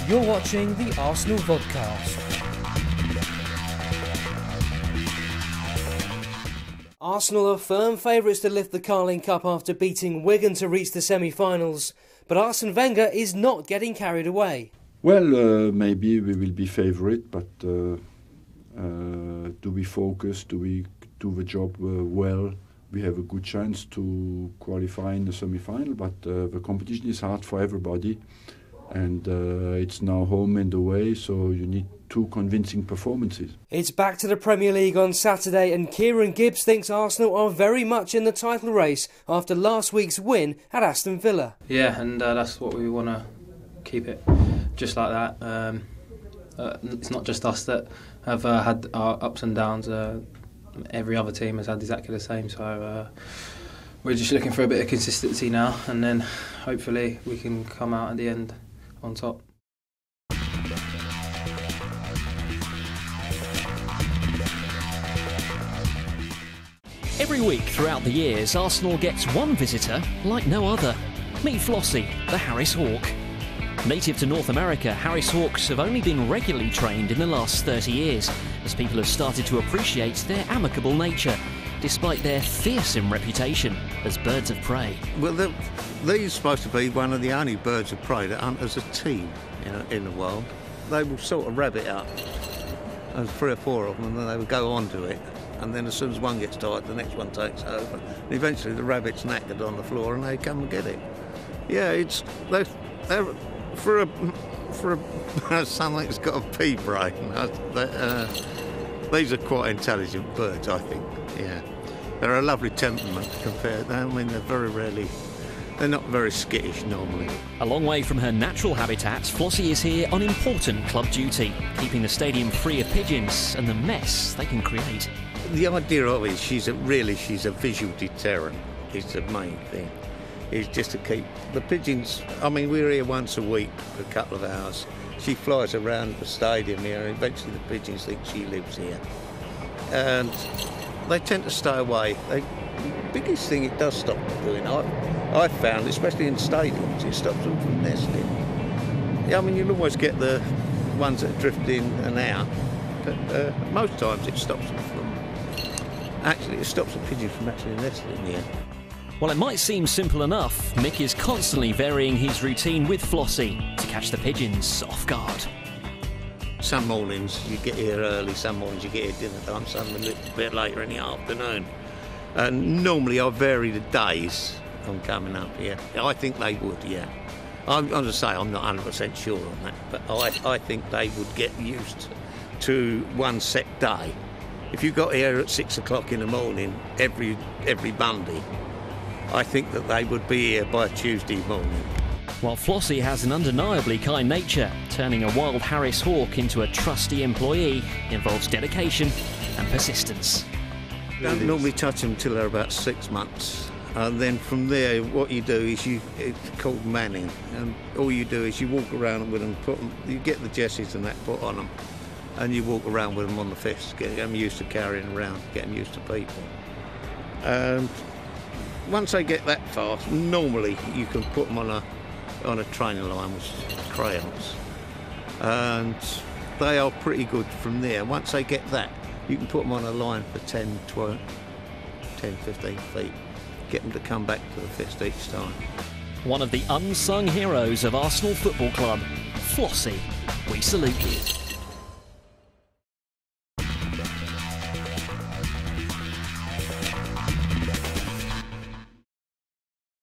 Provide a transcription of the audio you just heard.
You're watching the Arsenal vodcast. Arsenal are firm favourites to lift the Carling Cup after beating Wigan to reach the semi-finals, but Arsène Wenger is not getting carried away. Well, maybe we will be favourite, but do we focus? Do we do the job well? We have a good chance to qualify in the semi-final, but the competition is hard for everybody, and it's now home and away, so you need two convincing performances. It's back to the Premier League on Saturday, and Kieran Gibbs thinks Arsenal are very much in the title race after last week's win at Aston Villa. Yeah, and that's what we want to keep it, just like that. It's not just us that have had our ups and downs. Every other team has had exactly the same, so we're just looking for a bit of consistency now, and then hopefully we can come out at the end on top. Every week throughout the years, Arsenal gets one visitor like no other. Meet Flossie, the Harris Hawk. Native to North America, Harris Hawks have only been regularly trained in the last 30 years, as people have started to appreciate their amicable nature, despite their fearsome reputation as birds of prey. Well, these are supposed to be one of the only birds of prey that hunt as a team in the world. They will sort of rabbit up. There's 3 or 4 of them, and then they will go on to it. And then as soon as one gets tired, the next one takes over. And eventually the rabbit's knackered on the floor and they come and get it. Yeah, they're for something that's got a pea brain. These are quite intelligent birds, I think. Yeah, they're a lovely temperament compared. I mean, they're not very skittish normally. A long way from her natural habitat, Flossie is here on important club duty, keeping the stadium free of pigeons and the mess they can create. The idea of it is she's a visual deterrent. It's the main thing. Is just to keep the pigeons. I mean, we're here once a week for a couple of hours. She flies around the stadium here, and eventually the pigeons think she lives here, and they tend to stay away. The biggest thing it does stop them doing, I've found, especially in stadiums, it stops them from nesting. Yeah, I mean, you'll always get the ones that drift in and out, but most times it stops them from. Actually, it stops the pigeon from actually nesting here. While it might seem simple enough, Mick is constantly varying his routine with Flossie to catch the pigeons off guard. Some mornings you get here early, some mornings you get here dinner time, some a little bit later in the afternoon. And normally I vary the days I'm coming up here. I think they would, yeah. I'm going to say I'm not 100% sure on that, but I think they would get used to one set day. If you got here at 6 o'clock in the morning every Monday, I think that they would be here by Tuesday morning. While Flossie has an undeniably kind nature, turning a wild Harris Hawk into a trusty employee involves dedication and persistence. Don't normally touch them until they're about 6 months. And then from there, what you do is it's called manning. And all you do is you walk around with them, you get the jesses and that put on them, and you walk around with them on the fists, get them used to carrying around, get them used to people. And once they get that fast, normally you can put them on a training line with crayons, and they are pretty good from there. Once they get that, you can put them on a line for 10, 15 feet, get them to come back to the fist each time. One of the unsung heroes of Arsenal Football Club, Flossie, we salute you.